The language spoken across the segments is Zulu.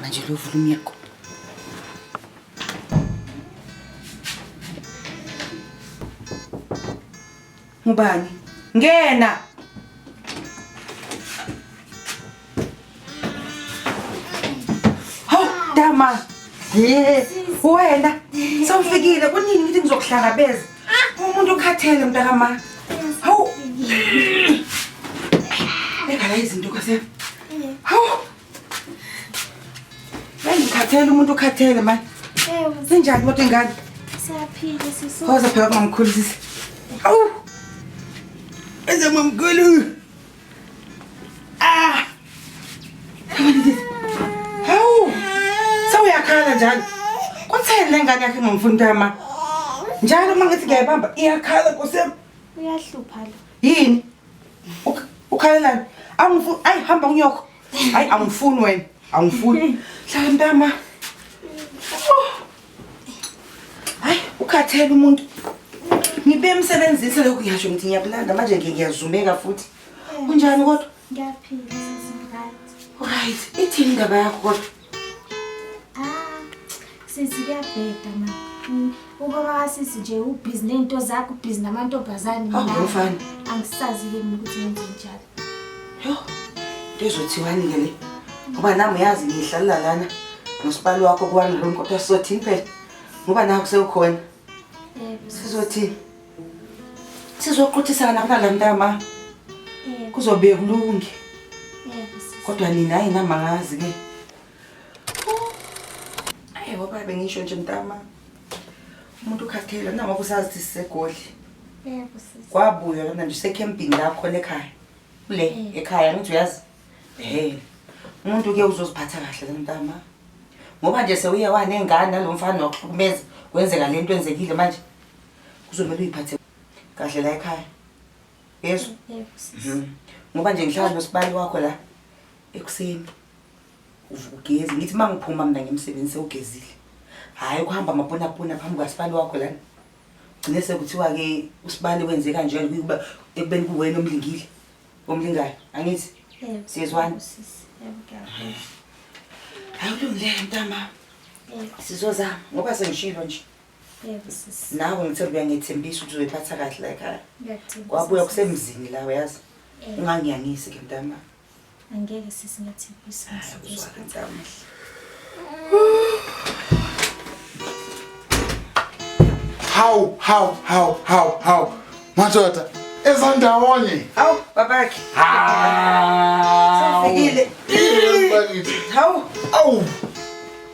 manje lo volume yakho. Ngubani? Ngena. Hawu dama. Wena sawufikile kunini ngithi ngizokuhlangabeza. Umuntu ukhathele mntakama. Hawu. Ekhala izinto kwase. Hawu. Ngikhathele umuntu ukhathele manje. Senjani kodwa ingane? Siyaphila sisi. Hoza phela mamkhulu sisi. Hawu. Eze mamkhulu. Ah. Hawu. Sawuyakhala njalo. Kutheni lengane yakhe ngomfundama? Njalo mangithi ngiyayibamba iyakhala kusem. Uyahlupha lo. Yini? Ukhalelani? Angifuni ayi hamba unyoko. Hayi angifuni wena. Angifuni. Hlala mntama. Hayi ukhathele umuntu. Ngibe emsebenzise lokho ngiyasho ngithi ngiyakulanda manje ngiyazumeka futhi. Kunjani kodwa? Ngiyaphila sisi right. Right. Ithini indaba yakho kodwa? Sisi kuyabheda manje. Ubaba sisi nje ubhizi nento zakho ubhizi namantombazane mina. Awufani. Angisazi ke mina ukuthi ngenze njalo. Yo. Ndezothiwani ke le. Ngoba nami uyazi ngihlala lana nosibali wakho kwani lo kodwa sizothini phela? Ngoba naku sewukhona. Sizothini? Sizoquthisana kunala mntama. Kuzobe kulungi. Kodwa nina ayinamangazi ke. Ngoba bengisho nje mntama. Umuntu ukhathela noma kusazi sisegodli. Yebo sisi. Kwabuya lona nje secamping la khona ekhaya. Kule ekhaya ngithi uyazi. Umuntu ke uzoziphatha kahle mntama. Ngoba nje sewuya wanengane nalomfana nokuhlukumeza kwenzeka lento enzekile manje. Kuzomela uyiphathe kahle la ekhaya. Yezwa? Yebo sisi. Ngoba nje ngihlala nosibali wakho la ekuseni. Ugezi ngithi mangiphuma mina ngemsebenzi sewugezile. Hayi ukuhamba amabonapona phambi kwasibali wakho lana. Gcine sekuthiwa ke usibali wenze kanje kuba ekubeni kuwena omlingile. Omlingayo angithi? Yebo. Siyezwana? Sisi. Yebo ngiyabona. Hayi ulungile mntama. Yebo. Sizozama ngoba sengishilo nje. Yebo sisi. Nawe ngithe uyangithembisa ukuthi uzoyiphatha kahle la ekhaya. Ngiyathemba. Kwabuya kusemzini la uyazi. Ungangiyangisi ke mntama. Angeke sisi ngiyathembisa. Uzwa mntama. How? Madoda, ezandawonye. Awu babakhe. Sawufikile. Hawu.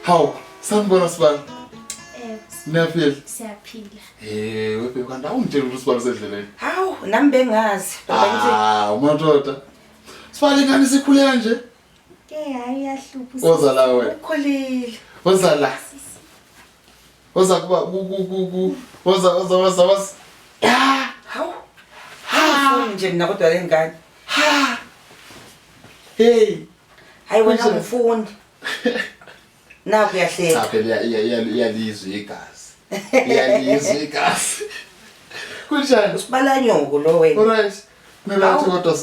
How? Sanibona sibali. Niyaphila? Siyaphila. Wephe kanti awungitshela ukuthi sibali sedleleni. Hawu nami bengazi. Madoda. Sibali ngani sikhule kanje? Hayi yahlupha. Oza la wena. Ukhulile. Oza la. Oza kuba Oza. Hawu. Hayi nje mina kodwa lengane. Hey. Hayi wena umfundi. Na kuyahleka. Cha phela iyalizwa igazi. Iyalizwa igazi. Kunjani? Usibalanyoko lo wena. Alright. Nelathi kodwa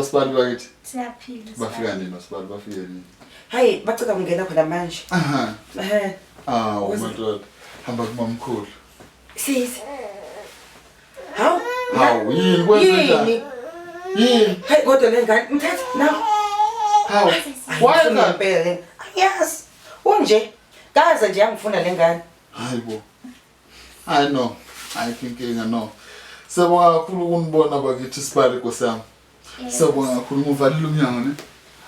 sibali bakithi. Siyaphila. Bafika nini nosibali bafike nini? Hayi bacela ukungena khona manje. Aha. Umadoda. Hamba kumamkhulu. Sisi. Hawu. Hawu yini kwenzenjani? Yini? Hayi kodwa lengane mthatha na. Hawu. Why not? Yes. Unje. Kaza nje angifuna lengane. Hayibo. I know. I think no. Siyabonga kakhulu ukunibona bakithi sibali nkosiyami. Siyabonga kakhulu uvalile umnyango ne?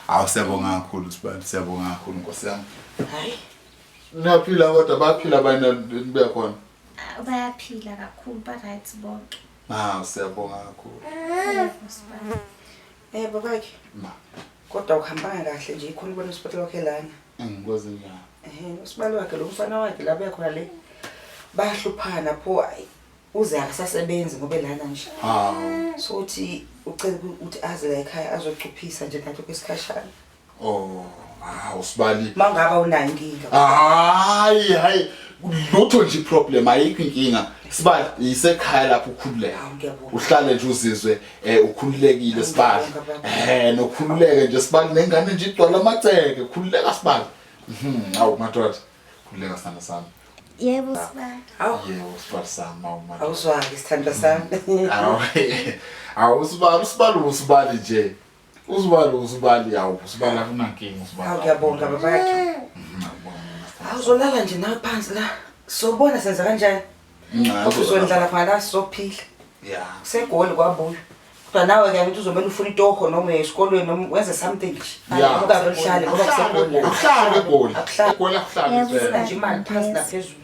Hawu siyabonga kakhulu sibali, siyabonga kakhulu nkosiyami. Hayi. Niyaphila kodwa baphila bayina nibuya khona. Bayaphila kakhulu ba right bonke. Siyabonga kakhulu. Babakhe. Ma. Kodwa ukuhambanga kahle nje ikhona ubona usiphathe wakhe lana. Ngikwazi njani? Usibali wakhe lo mfana wakhe la bekhona le. Bahluphana pho uze akasasebenzi ngoba elana nje. So uthi ucela ukuthi aze la ekhaya azochuphisa nje nathi kwesikhashana. Usibali. Mangaba unayo inkinga. Hayi. Lutho nje problem ayikho inkinga. Sibali isekhaya lapho ukhululeka. Uhlale nje uzizwe ukhululekile sibali. Nokhululeke nje sibali nengane nje igcwala amaceke, khululeka sibali. Awu madoda. Khuleka sithanda sami. Yebo sibali. Yebo sibali sami madoda. Awuzwanga isithando sami. Awu usibali nje. Usibali awu usibali akunankinga usibali. Hawu ngiyabonga baba yakhe. Awuzolala nje nawe phansi la. Sobona senza kanjani? Uzondlala phana sizophila. Yeah. Segoli kwabuya. Kodwa nawe ke ngithi uzomela ufuna itoho noma esikolweni noma wenze something nje. Yeah. Ungabe uhlale ngoba kusegoli. Akuhlale egoli. Akuhlale. Egoli akuhlale Nje nje. imali phansi naphezulu.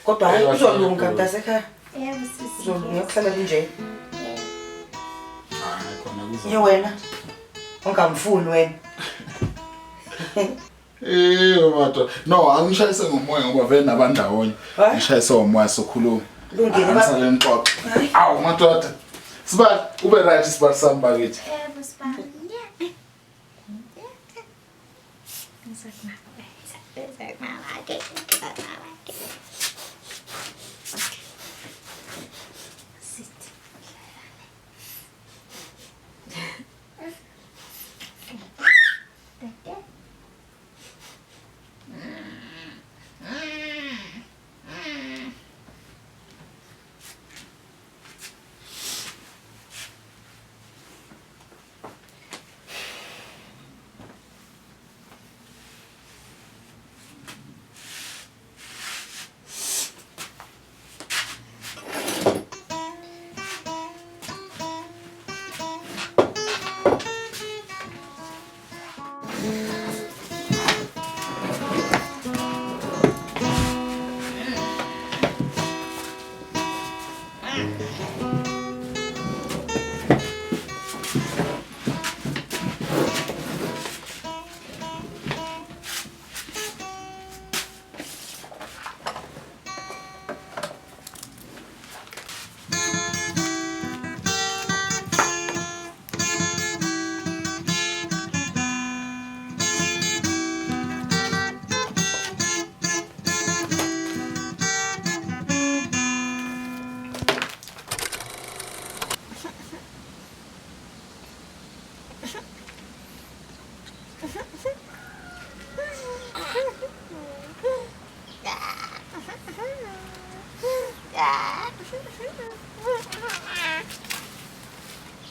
Kodwa hayi uzolunga mntasekhaya. Yebo sisi. Uzolunga kuhlala kunje. Hayi khona kuzo. Ye wena. Ungamfuni wena. Madoda. No, angishayise ngomoya ngoba vele nabandawonye. Ngishayise ngomoya sokhuluma. Lungile Ngisale ngixoxe. Awu madoda. Sibali ube right sibali sami bakithi. Yebo sibali.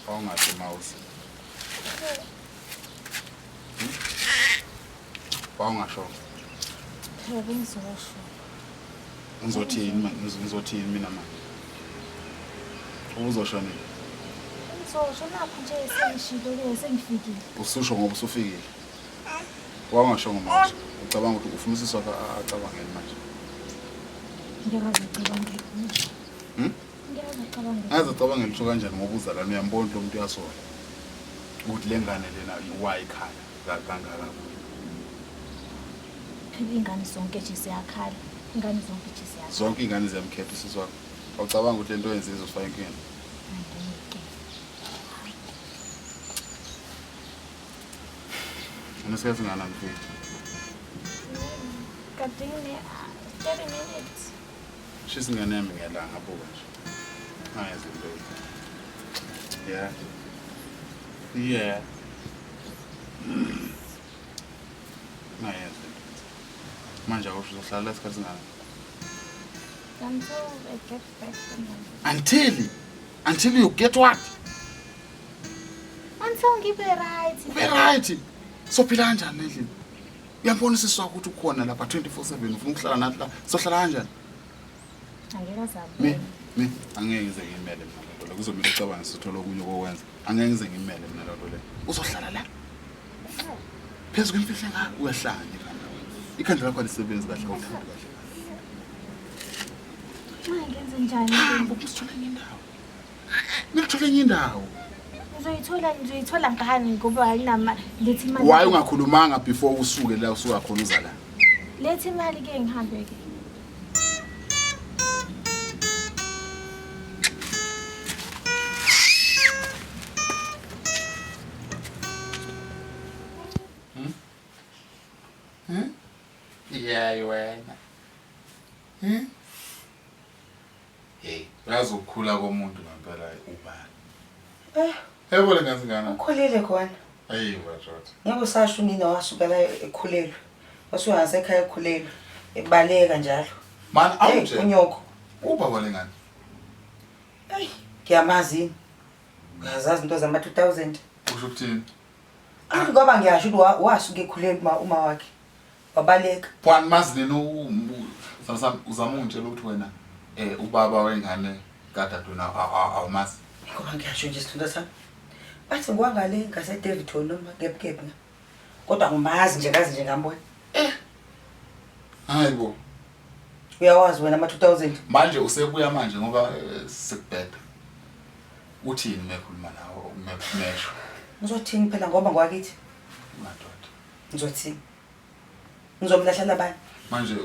Awungathi mouse. Awungasho. Phela ngizosho. Ngizothini mina manje. Uzosho nini? Ngizosho lapho nje sengishilo sengifikile. Ususho ngoba usufikile. Awungasho ngomouse. Ucabanga ukuthi ufunisiswa acabangeni manje. Ngiyacabanga. Ngiyacabanga litho kanjani ngoba uzalana uyambona lo muntu uyasona. Ukuthi lengane lena iwa ekhaya kangaka. Ingane zonke nje siyakhala. Ingane zonke nje siyakhala. Zonke ingane ziyamkhetha usisi wakho. Awucabanga ukuthi lento yenzizo usifaka inkini. Unesikhathi ngana ngifike. Kadine 30 minutes. Shisa ingane yami ngelanga buka nje. Ayazi into. Yeah. Yeah. Ayazi. Manje awusho uzohlala isikhathi ngana. Until I get back from them. Until you get what? Until ngibe right. Be right. So phila kanjani endlini? Uyambona siswa ukuthi ukhona lapha 24/7 ufuna ukuhlala nathi la. Sohlala kanjani? Angikazabe. Mi angeke ngize ngimele mina lento le. Kuzomela ucabange sithola okunye okwenza. Angeke ngize ngimele mina lento le. Uzohlala la. Phezulu kwemfihla ngaka uyahlanya ikhanda. Ikhanda lakho alisebenzi kahle kahle. Ngenze njani? Usithola enye indawo. Ngithola enye indawo. Ngizoyithola ngani ngoba ayinama lethi imali. Why ungakhulumanga before usuke la usuka khona uza la? Lethi imali ke ngihambe ke. Yeah, wena. Hey, uyazokhula komuntu ngempela ubani. Yebo le ngane ngana. Ukhulile khona. Ayi madoda. Ngabe usasho unina wasukela ekhulelwe. Wasuhangasekhaya ekhulelwe. Ebaleka njalo. Man, awuthe. Unyoko. Ubaba lengane. Hayi, ngiyamazi. Ngazazi into zama 2000. Usho ukuthini? Ayi ngoba ngiyasho ukuthi wasuke ekhulelwe uma wakhe. Wabaleka. Bwan mazi neno samsam uzama ungitshela ukuthi wena ubaba wengane kadadona awumazi. Ngoba ngiyasho nje isithunda sami. Bathi ngwangale ngase Davidton noma kepkep na. Kodwa ngumazi nje kazi nje ngambona. Hayibo. Uyawazi wena ama 2000. Manje usebuya manje ngoba sekubheda. Uthini mekhuluma nawe umesho? Ngizothini phela ngoba ngwakithi? Madoda. Ngizothini? Ngizomlahla labani? Manje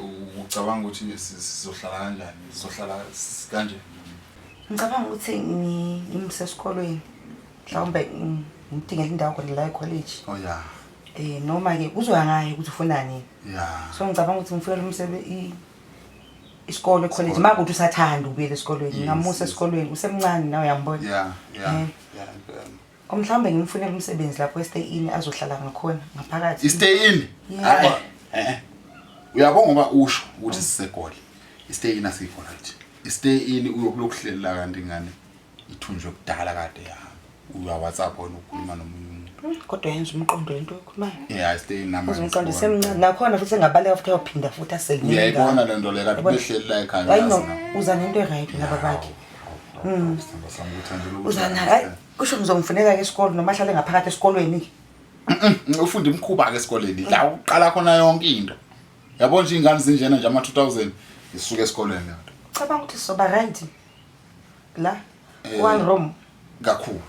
ucabanga ukuthi sizohlala kanjani? Sizohlala kanje? Ngicabanga ukuthi ngimse esikolweni. Mhlawumbe ngidingela indawo khona la e-college. Oh yeah. Noma ke kuzoya ngaye ukuthi ufunani. Yeah. So ngicabanga ukuthi ngifuyela umsebenzi isikole e-college makuthi usathanda ukubuyela esikolweni. Ngamusa esikolweni usemncane nawe uyambona. Yeah. Mhlawumbe ngimfunela umsebenzi lapho e-stay in azohlala ngakhona ngaphakathi. I-stay in? Uyabona ngoba usho ukuthi sisekole. I-stay in asifona nje. I-stay in uyokuhlelela kanti ngane ithunjwe kudala kade ya. Uya WhatsApp wona ukukhuluma nomunye umuntu. Kodwa yenza umqondo lento okhulumayo. Yeah, i-stay in namanje. Umqondo semncane nakhona futhi engabaleka futhi ayophinda futhi aselinga. Uyayibona lento le kade behleli la ekhaya. Hayi no, uza nento right laba bakhe. Uzana hayi kusho ngizomfunela ke esikole noma ahlale ngaphakathi esikolweni. Ufunda imkhuba ke esikoleni la uqala khona yonke into. Yabona nje ingane zinjena nje ama 2000 isuka esikoleni lento. Cabanga ukuthi soba right la one room kakhulu.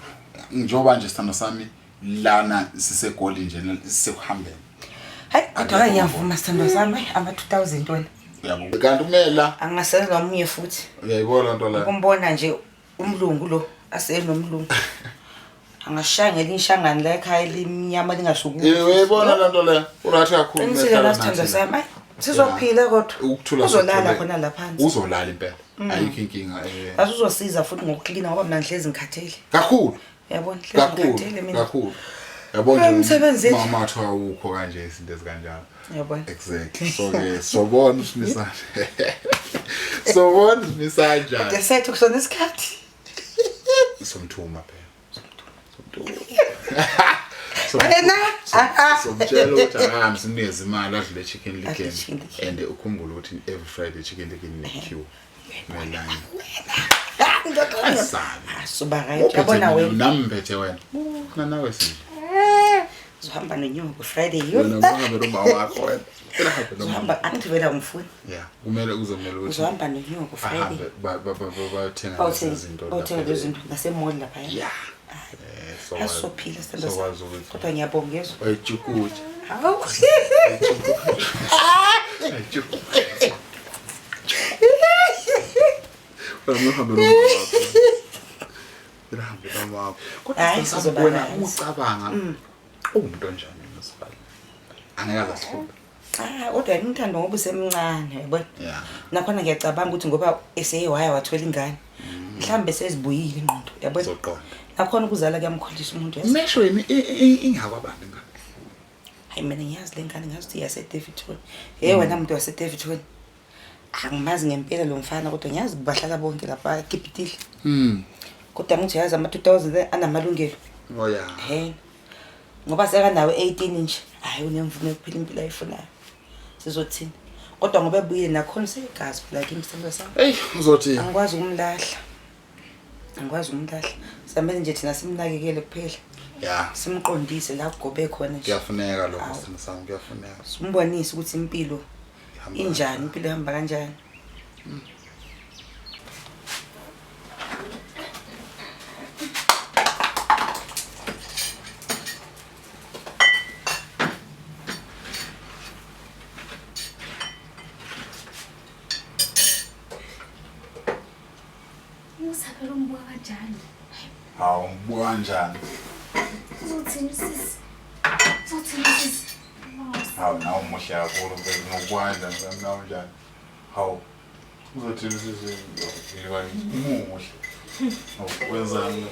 Njoba nje sithando sami lana sisegoli nje sisekuhambela. Hayi kodwa ngiyavuma sithando sami ama 2000 wena. Uyabona kanti kumela angasenza omunye futhi. Uyayibona into la. Ukumbona nje umlungu lo asenomlungu. Angashaya ngelinshangani la ekhaya limnyama lingashukuki. Uyayibona lento le. Urathi kakhulu methana nathi. Sithando sami sizophila kodwa. Uzolala khona la phansi. Uzolala impela. Ayikho inkinga Asuzosiza futhi ngokuklina ngoba mina ngihlezi ngikhathele. Kakhulu. Yabona hlezi ngikhathele mina. Kakhulu. Yabona nje mama athu awukho kanje izinto ezikanjalo. Yabona. Exactly. So ke sobona usimisana. Sobona usimisana. Desethu kusona isikhathi. Somthuma phela. Wena somtshela ukuthi ahambe simnikeze imali adle chicken licken and ukhumbule ukuthi every Friday chicken licken ne-queue. Melani. Suba right. Yabona wena. Nami mphethe wena. Khona nawe sinje. Uzohamba nonyoko Friday yo. Wena uhambe noma wakho wena. Uzohamba angivela ngifuni. Yeah, kumele uzomela ukuthi uzohamba nonyoko Friday. Ahambe bayothenga izinto lapha. Bawuthenga izinto nase-mall lapha. Yeah. Asophila sithando. Kodwa ngiyabongeza. Wayijukuja. Hawu. Uhambe noma wakho. Uhambe noma wakho. Kodwa sizobona ucabanga umuntu onjani ngesibali. Angeke asikhuphe. Kodwa ngithanda ngoba usemncane yabona. Yeah. Nakhona ngiyacabanga ukuthi ngoba eseyewaya wathola ingane. Mhlambe sezibuyile ingqondo yabona. Zoqona. Nakhona ukuzala kuyamkhohlisa umuntu yazi. Mesho yini ingakwabantu ngani? Hayi mina ngiyazi lengane ngazi ukuthi yase Davidton. Wena umuntu wase Davidton. Angimazi ngempela lo mfana kodwa ngiyazi bahlala bonke lapha eKipitili. Kodwa ngithi yazi ama 2000 anamalungelo. Oh yeah. Ngoba sekanawe 18 nje. Hayi unemvume yokuphila impilo ayifunayo. Sizothini? Kodwa ngoba ebuye nakhona segazi phela kimsendo sami. Hey, uzothi angikwazi ukumlahla. Samele nje thina simnakekele kuphela. Yeah. Simqondise la kugobe khona nje. Kuyafuneka lokho sami kuyafuneka. Simbonise ukuthi impilo injani, impilo ihamba kanjani. Usapelo mbuka kanjani? Hawu mbuka kanjani? Uzothini sisi? Hawu nawe umuhle kakhulu ngokwenza nawe njani? Hawu uzothini sisi umuhle. Awukwenzani?